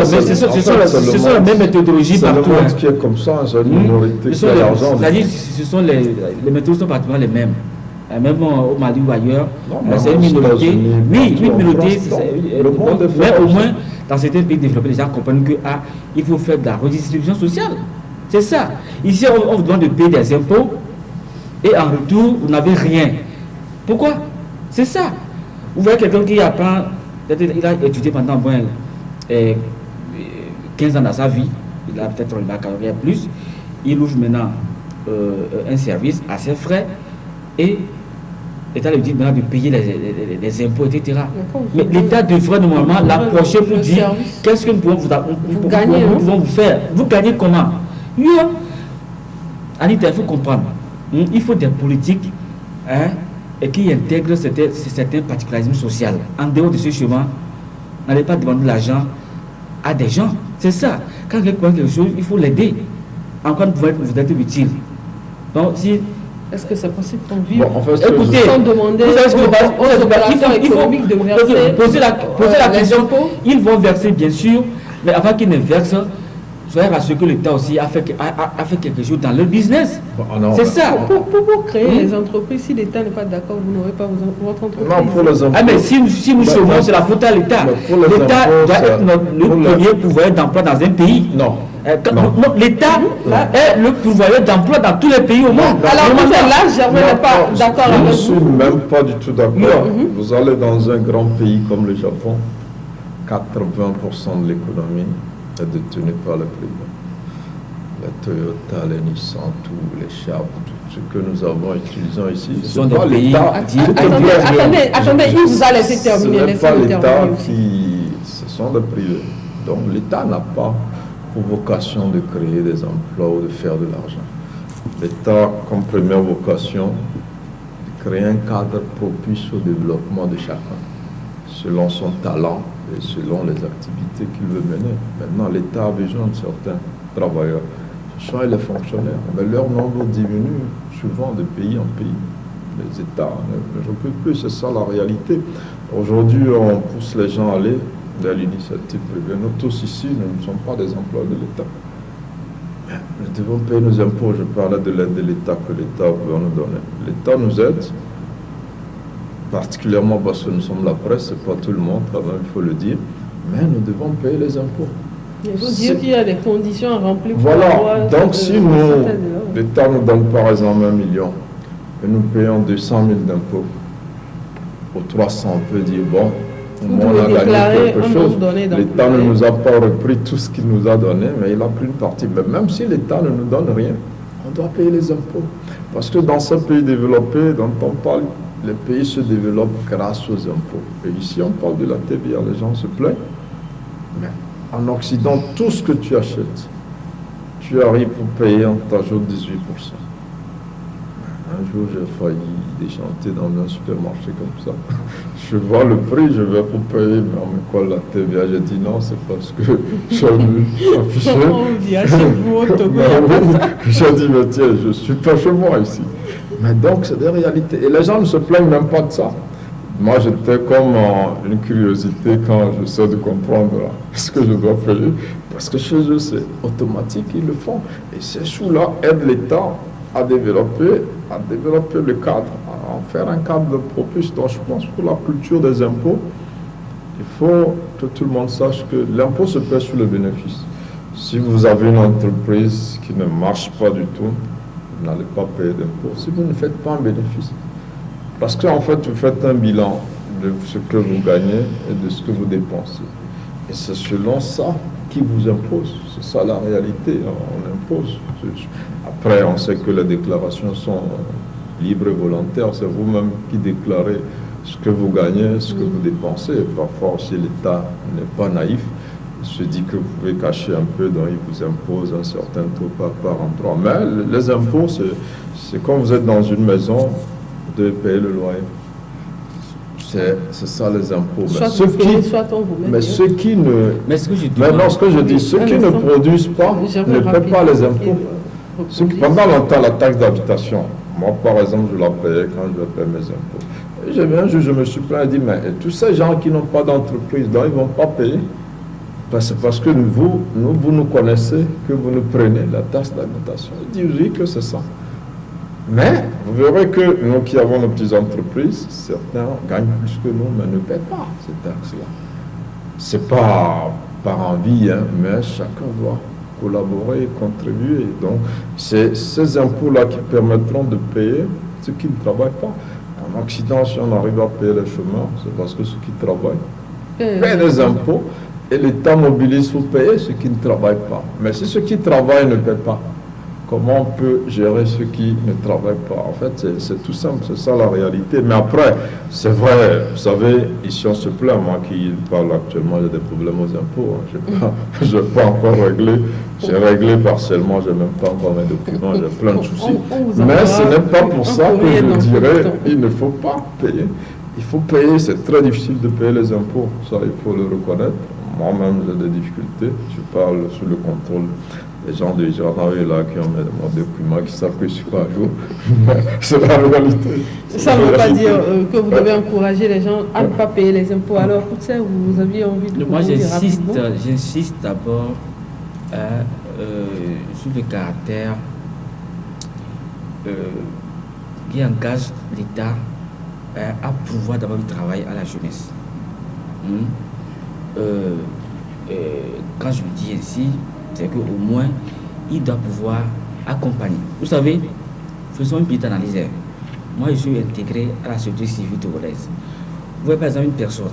les mêmes méthodologies partout. C'est le monde qui est comme ça, c'est une minorité qui a l'argent. C'est-à-dire, ce sont les méthodes sont pratiquement les mêmes. Même au Mali ou ailleurs, c'est une minorité. Oui, une minorité, mais au moins, dans certains pays développés, les gens comprennent qu'il faut faire de la redistribution sociale. C'est ça. Ici, on vous demande de payer des impôts et en retour, vous n'avez rien. Pourquoi? C'est ça. Vous voyez quelqu'un qui apprend, il a étudié pendant 15 ans dans sa vie, il a peut-être un baccalauréat plus, il ouvre maintenant un service à ses frais et l'État lui dit maintenant de payer les impôts, etc. Mais l'État devrait normalement l'approcher pour dire qu'est-ce que nous pouvons vous faire. Vous gagnez comment? Oui, Anita, il faut comprendre. Il faut des politiques et qui intègrent certains particularismes sociaux. En dehors de ce chemin, n'allez pas demander de l'argent à des gens. C'est ça. Quand quelqu'un a quelque chose, il faut l'aider. En quoi vous êtes utile. Donc, si est-ce que c'est possible qu'on vive écoutez, sans demander aux opérateurs économiques de verser poser la question, ils vont verser bien sûr, mais avant qu'ils ne versent, soyez rassurés que l'État aussi a fait quelque chose dans leur business. C'est ça. Pour créer les entreprises, si l'État n'est pas d'accord, vous n'aurez pas votre entreprise. Non, pour les impôts. Mais si nous chômons, c'est la faute à l'État. L'État doit être le premier pourvoyeur d'emploi dans un pays. Non. L'État est le pourvoyeur d'emploi dans tous les pays au monde. Alors, là, Germain n'est pas d'accord avec vous. Je ne suis même pas du tout d'accord. Vous allez dans un grand pays comme le Japon, 80% de l'économie est détenue par le privé. Les Toyota, les Nissan, tous les chars, tout ce que nous avons utilisé ici, ce sont des pays. Attendez, il vous a laissé terminer. Ce n'est pas l'État ce sont des privés. Donc l'État n'a pas pour vocation de créer des emplois ou de faire de l'argent. L'État, comme première vocation, de créer un cadre propice au développement de chacun, selon son talent et selon les activités qu'il veut mener. Maintenant, l'État a besoin de certains travailleurs. Ce sont les fonctionnaires, mais leur nombre diminue souvent de pays en pays. Les États ne recrutent plus, c'est ça la réalité. Aujourd'hui, on pousse les gens à aller de l'initiative privée. Nous tous ici, nous ne sommes pas des emplois de l'État. Nous devons payer nos impôts. Je parlais de l'aide de l'État que l'État veut nous donner. L'État nous aide, particulièrement parce que nous sommes la presse, c'est pas tout le monde, quand même, il faut le dire, mais nous devons payer les impôts. Il faut dire qu'il y a des conditions à remplir. Voilà, donc si l'État nous donne par exemple 1 million, et nous payons 200 000 d'impôts, pour 300, on peut dire, bon, on a gagné quelque chose. L'État ne nous a pas repris tout ce qu'il nous a donné, mais il a pris une partie. Mais même si l'État ne nous donne rien, on doit payer les impôts. Parce que dans ces pays développés dont on parle, les pays se développent grâce aux impôts. Et ici, on parle de la TVA, les gens se plaignent. Mais en Occident, tout ce que tu achètes, tu arrives pour payer, on t'ajoute 18%. Un jour, j'ai failli déchanter dans un supermarché comme ça. Je vois le prix, je vais pour payer, mais on me colle la TVA. J'ai dit non, c'est parce que j'ai vu affiché. J'ai dit, mais tiens, je ne suis pas chez moi ici. Mais donc, c'est des réalités. Et les gens ne se plaignent même pas de ça. Moi, j'étais comme une curiosité quand j'essaie de comprendre ce que je dois payer. Parce que chez eux, c'est automatique, ils le font. Et ces sous-là aident l'État à développer le cadre, à en faire un cadre propice. Donc, je pense pour la culture des impôts, il faut que tout le monde sache que l'impôt se paie sur le bénéfice. Si vous avez une entreprise qui ne marche pas du tout, vous n'allez pas payer d'impôt. Si vous ne faites pas un bénéfice, parce qu'en fait, vous faites un bilan de ce que vous gagnez et de ce que vous dépensez. Et c'est selon ça qui vous impose. C'est ça la réalité, on impose. Après, on sait que les déclarations sont libres et volontaires. C'est vous-même qui déclarez ce que vous gagnez, ce que vous dépensez. Et parfois aussi, l'État n'est pas naïf. Il se dit que vous pouvez cacher un peu, donc il vous impose un certain taux par endroit. Mais les impôts, c'est quand vous êtes dans une maison, vous devez payer le loyer. C'est ça les impôts. Mais ceux qui ne... Maintenant, ce que je dis, ceux qui ne produisent pas ne paient pas les impôts. Pendant longtemps, la taxe d'habitation, moi par exemple, je la payais quand je paye mes impôts. Et j'ai vu un jour, je me suis plaint et dit, mais tous ces gens qui n'ont pas d'entreprise, donc ils ne vont pas payer. C'est parce que vous nous connaissez, que vous nous prenez la taxe d'habitation. Je dis oui que c'est ça. Mais vous verrez que nous qui avons nos petites entreprises, certains gagnent plus que nous, mais ne paient pas ces taxes-là. Ce n'est pas par envie, hein, mais chacun doit collaborer et contribuer. Donc, c'est ces impôts-là qui permettront de payer ceux qui ne travaillent pas. En Occident, si on arrive à payer les chômeurs, c'est parce que ceux qui travaillent paient des impôts et l'État mobilise pour payer ceux qui ne travaillent pas. Mais si ceux qui travaillent ne paient pas, comment on peut gérer ceux qui ne travaillent pas? En fait, c'est tout simple, c'est ça la réalité. Mais après, c'est vrai, vous savez, ici on se plaint, moi qui parle actuellement, j'ai des problèmes aux impôts. Je n'ai pas encore réglé, j'ai réglé partiellement, je n'ai même pas encore mes documents, j'ai plein de soucis. Mais ce n'est pas pour ça que je dirais il ne faut pas payer. Il faut payer, c'est très difficile de payer les impôts, ça il faut le reconnaître. Moi-même j'ai des difficultés, je parle sous le contrôle des gens du gendarmerie là qui ont mon document, qui savent que je suis pas à jour. C'est la réalité. Ça ne veut pas dire que vous devez encourager les gens à ne pas payer les impôts. Alors, pour ça, vous aviez envie de Moi, dire rapidement. j'insiste d'abord sur le caractère qui engage l'État à pouvoir d'abord du travail à la jeunesse. Quand je le dis ainsi, c'est qu'au moins, il doit pouvoir accompagner. Vous savez, faisons une petite analyse. Moi, je suis intégré à la société civile togolaise. Vous voyez par exemple une personne,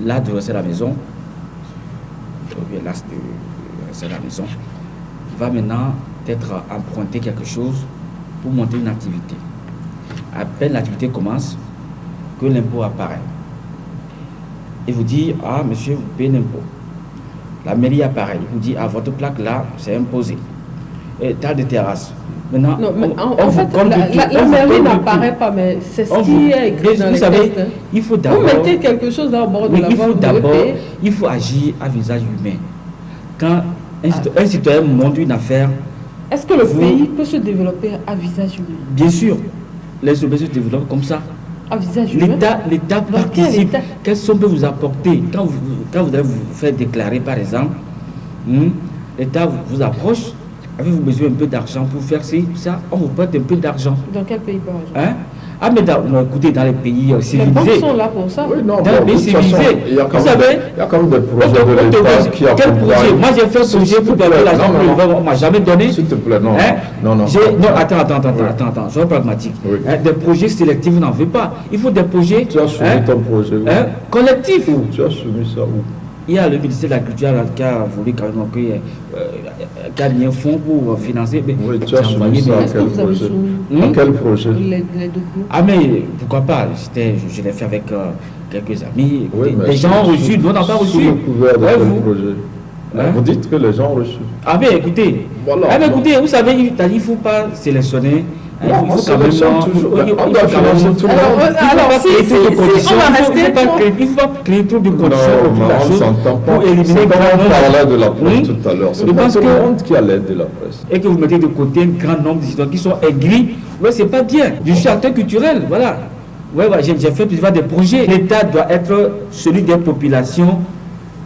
là de rester à la maison, va maintenant peut-être emprunter quelque chose pour monter une activité. À peine l'activité commence, que l'impôt apparaît. Et vous dit, ah monsieur, vous payez l'impôt. La mairie apparaît, vous dit, ah votre plaque là, c'est imposé. Et tas de terrasse. Maintenant, non, mais en fait, la mairie n'apparaît pas, mais c'est ce qui est écrit dans les textes. Il faut d'abord... Vous mettez quelque chose dans le bord de la voie, il faut agir à visage humain. Quand un citoyen monte une affaire... Est-ce que le pays peut se développer à visage humain? Bien sûr, les pays se développent comme ça. À visage humain? L'État participe. Quelles somme peut vous apporter? Quand vous allez vous faire déclarer, par exemple, l'État vous approche. Avez-vous besoin un peu d'argent pour faire ça? On vous prête un peu d'argent. Dans quel pays, par exemple? Ah, mais écoutez, dans les pays civilisés. Les banques sont là pour ça. Oui, non, dans les pays civilisés. Il y a quand même des projets de l'État qui quel projet? Moi, j'ai fait un projet pour donner l'argent pour le gouvernement. On ne m'a jamais donné. S'il te plaît, non. Non, attends, sois pragmatique. Oui. Des projets sélectifs, vous n'en faites pas. Il faut des projets. Tu as soumis ton projet où? Collectifs. Où? Tu as soumis ça où? Il y a le ministère de la Culture qui a voulu quand même qu'il y ait un fonds pour financer. Oui, tu as soumis ça à quel projet? À quel projet? Les documents. Ah, mais pourquoi pas? Je l'ai fait avec quelques amis. Oui, des gens ont reçu, nous on n'a pas reçu. Sous le couvert de quel projet? Vous dites que les gens ont reçu. Ah, mais écoutez, écoutez, vous savez, il ne faut pas sélectionner. Il faut quand même on doit financer tout le monde. Alors, si on va rester... Il ne faut pas créer trop de conditions on s'entend pas. pour éliminer on parlait de la presse tout à l'heure. C'est pas tout le monde qui a l'aide de la presse. Et que vous mettez de côté un grand nombre de citoyens qui sont aigris, ouais, c'est pas bien. Je suis acteur culturel, voilà. Ouais, j'ai fait plusieurs des projets. L'État doit être celui des populations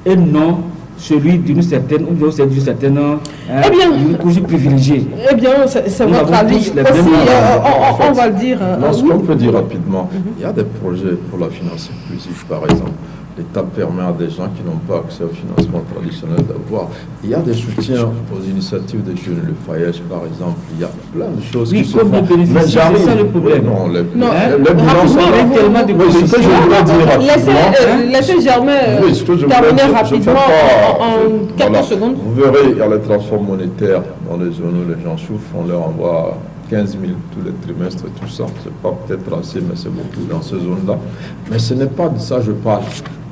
et non celui d'une certaine ou d'une certaine d'une couche privilégiée. Eh bien, c'est votre avis aussi, on va le dire. Non, ce qu'on peut dire rapidement, il y a des projets pour la finance inclusive, par exemple. L'État permet à des gens qui n'ont pas accès au financement traditionnel d'avoir. Il y a des soutiens aux initiatives des jeunes, le FAIES par exemple. Il y a plein de choses qui se font. Mais c'est ça le problème. Non, les bilans sont tellement de ce que je voulais dire rapidement. Laissez Germain terminer rapidement en quelques secondes. Vous verrez, il y a les transferts monétaires dans les zones où les gens souffrent. On leur envoie 15 000 tous les trimestres et tout ça. C'est pas peut-être assez, mais c'est beaucoup dans ces zones-là. Mais ce n'est pas de ça que je parle.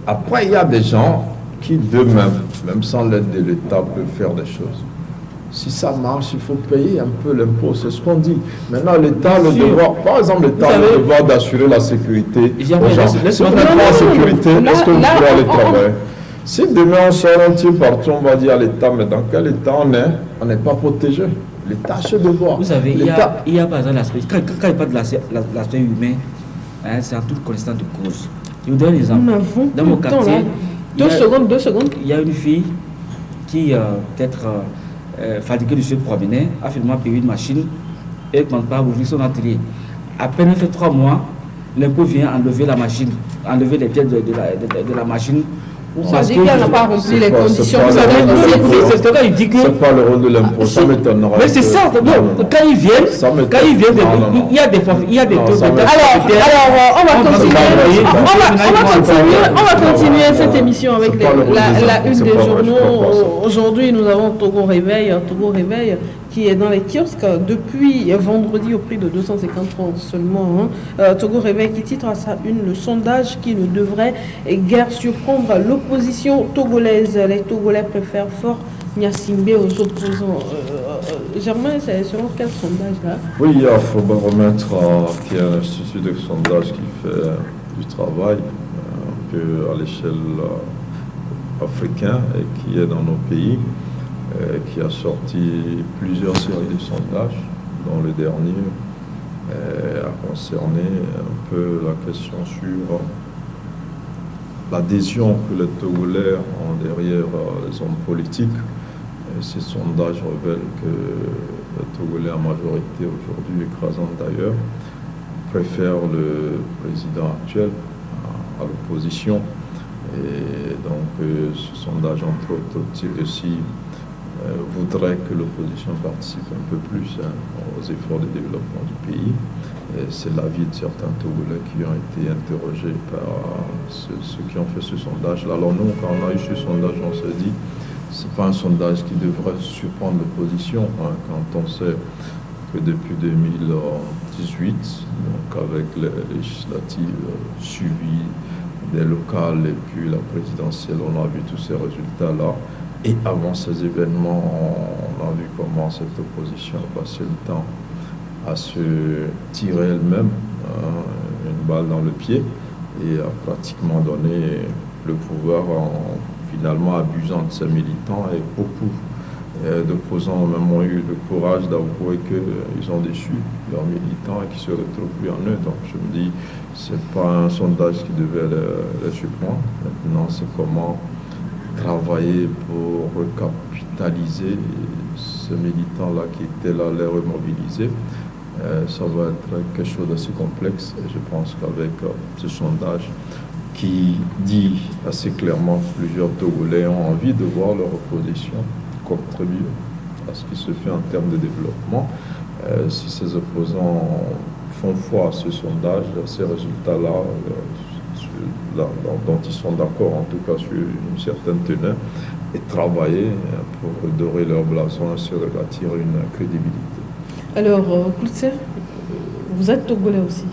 Après, il y a des gens qui, d'eux-mêmes, même sans l'aide de l'État, peuvent faire des choses. Si ça marche, il faut payer un peu l'impôt, c'est ce qu'on dit. Maintenant, l'État, le devoir, par exemple, l'État a le devoir d'assurer la sécurité aux gens. Si on n'est pas en sécurité, est-ce que vous pouvez aller travailler? Si demain on sort un petit partout, on va dire à l'État, mais dans quel État on est? On n'est pas protégé. L'État a ce devoir. Vous savez, il y a par exemple l'aspect, quand il parle de l'aspect humain, c'est en toute connaissance de cause. Je vous donne un exemple. Dans mon quartier, deux secondes. Il y a une fille qui, peut-être fatiguée de se promener, a finalement payé une machine et ne compte pas ouvrir son atelier. À peine elle fait 3 mois, l'impôt vient enlever la machine. enlever les pièces de la machine. Ça dit qu'elle n'a pas rempli les conditions. C'est ce qu'il dit que. C'est pas le rôle de l'impôt, ça m'étonnerait. Mais c'est ça, quand ils viennent, il y a des forfaits, il y a des taux. Alors, on va continuer cette émission avec la une des journaux. Aujourd'hui, nous avons Togo Réveil, qui est dans les kiosques depuis vendredi au prix de 250 francs seulement. Togo Réveil qui titre à sa une le sondage qui ne devrait guère surprendre l'opposition togolaise. Les Togolais préfèrent fort Gnassingbé aux opposants. Germain, c'est selon quel sondage là? Oui, il faut remettre qu'il y a un institut de sondage qui fait du travail un peu à l'échelle africaine et qui est dans nos pays. Qui a sorti plusieurs séries de sondages, dont le dernier a concerné un peu la question sur l'adhésion que les Togolais ont derrière les hommes politiques. Et ces sondages révèlent que les Togolais, en majorité aujourd'hui, écrasante d'ailleurs, préfèrent le président actuel à l'opposition. Et donc ce sondage, entre autres, aussi voudrait que l'opposition participe un peu plus aux efforts de développement du pays. C'est l'avis de certains Togolais qui ont été interrogés par ceux qui ont fait ce sondage-là. Alors nous, quand on a eu ce sondage, on s'est dit, c'est pas un sondage qui devrait surprendre l'opposition, quand on sait que depuis 2018, donc avec les législatives suivies des locales et puis la présidentielle, on a vu tous ces résultats-là. Et avant ces événements, on a vu comment cette opposition a passé le temps à se tirer elle-même une balle dans le pied et a pratiquement donné le pouvoir en finalement abusant de ses militants. Et beaucoup d'opposants même ont eu le courage d'avouer qu'ils ont déçu leurs militants et qu'ils ne se retrouvent plus en eux. Donc je me dis, ce n'est pas un sondage qui devait les surprendre. Maintenant, c'est comment travailler pour recapitaliser ces militants-là qui étaient là, les remobiliser. Ça va être quelque chose d'assez complexe et je pense qu'avec ce sondage qui dit assez clairement que plusieurs Togolais ont envie de voir leur opposition contribuer à ce qui se fait en termes de développement, si ces opposants font foi à ce sondage, à ces résultats-là, dont ils sont d'accord en tout cas sur une certaine teneur, et travailler pour dorer leur blason et se rebâtir une crédibilité. Alors, Koultser, vous êtes Togolais aussi.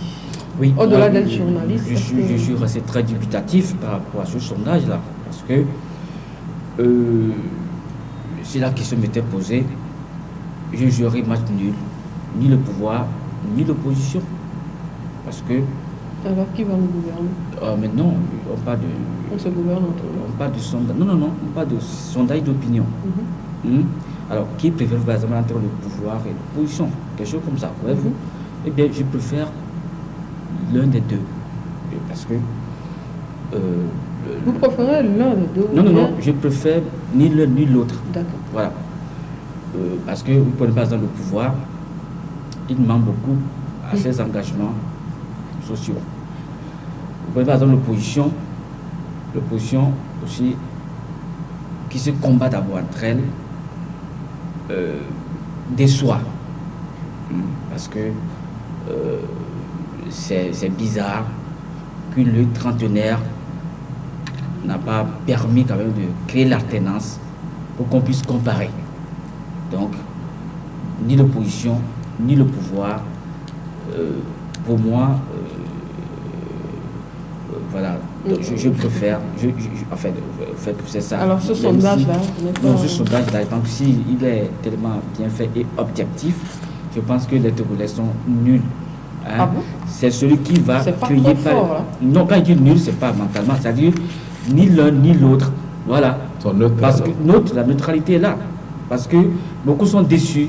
Oui. Au-delà d'être journaliste. Je suis resté très dubitatif par rapport à ce sondage-là, parce que c'est là qui se m'était posé. Je jouerai match nul, ni le pouvoir, ni l'opposition. Parce que. Alors, qui va nous gouverner? Mais non, on parle de. On se gouverne entre nous. On parle de sondage. Non, on parle de sondage d'opinion. Alors, qui préfère par exemple entre le pouvoir et l'opposition? Quelque chose comme ça, voyez-vous? Eh bien, je préfère l'un des deux. Parce que. Vous préférez l'un des deux? Non, je préfère ni l'un ni l'autre. D'accord. Voilà. Parce que vous prenez par exemple le pouvoir, il manque beaucoup à ses engagements sociaux. Vous prenez par exemple l'opposition aussi, qui se combat d'abord entre elles, déçoit. Parce que c'est bizarre qu'une lutte trentenaire n'a pas permis quand même de créer l'alternance pour qu'on puisse comparer. Donc, ni l'opposition, ni le pouvoir, pour moi, voilà, je préfère, en fait, c'est ça. Alors, ce sondage-là, ce sondage-là, donc, s'il est tellement bien fait et objectif, je pense que les Togolais sont nuls. Hein? Ah bon? C'est celui qui va crier par. Non, quand il dit nul, c'est pas mentalement, c'est-à-dire ni l'un ni l'autre. Voilà. Parce que la neutralité est là. Parce que beaucoup sont déçus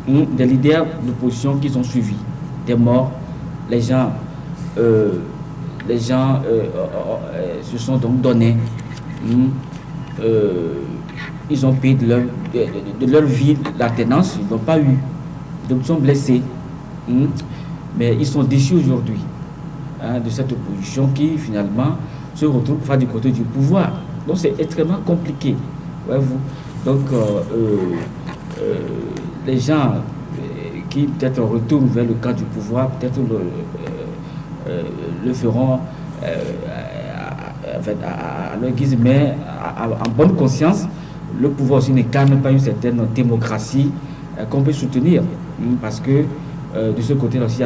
des leaders de l'opposition qu'ils ont suivis, des morts. Les gens se sont donc donnés. Ils ont payé de leur vie l'alternance, ils n'ont pas eu. Donc ils sont blessés. Mais ils sont déçus aujourd'hui. hein, de cette opposition qui finalement se retrouve pas du côté du pouvoir. Donc c'est extrêmement compliqué. Voyez-vous. Donc les gens qui peut-être retournent vers le camp du pouvoir, peut-être le feront à leur guise, mais en bonne conscience. Le pouvoir aussi n'incarne pas une certaine démocratie qu'on peut soutenir, parce que de ce côté-là aussi,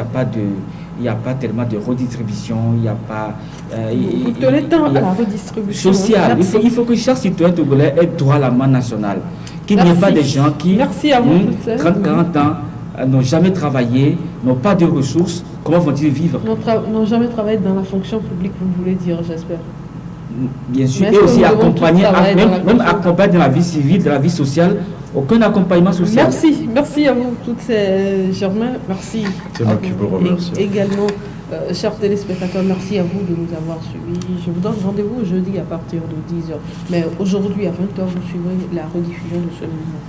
il n'y a pas tellement de redistribution, il n'y a pas... Vous tenez tant à la redistribution sociale. Il faut que chaque citoyen togolais ait droit à la manne nationale. Qu'il n'y ait pas des gens qui, 30-40 ans, n'ont jamais travaillé, n'ont pas de ressources. Comment vont-ils vivre? N'ont jamais travaillé dans la fonction publique, vous voulez dire, j'espère. Bien sûr, et aussi accompagner, même accompagner dans la vie civile, dans la vie sociale, aucun accompagnement social. Merci à vous toutes ces Germain, merci. C'est moi qui vous remercie. Également, chers téléspectateurs, merci à vous de nous avoir suivis. Je vous donne rendez-vous jeudi à partir de 10h. Mais aujourd'hui à 20h, vous suivrez la rediffusion de ce mouvement.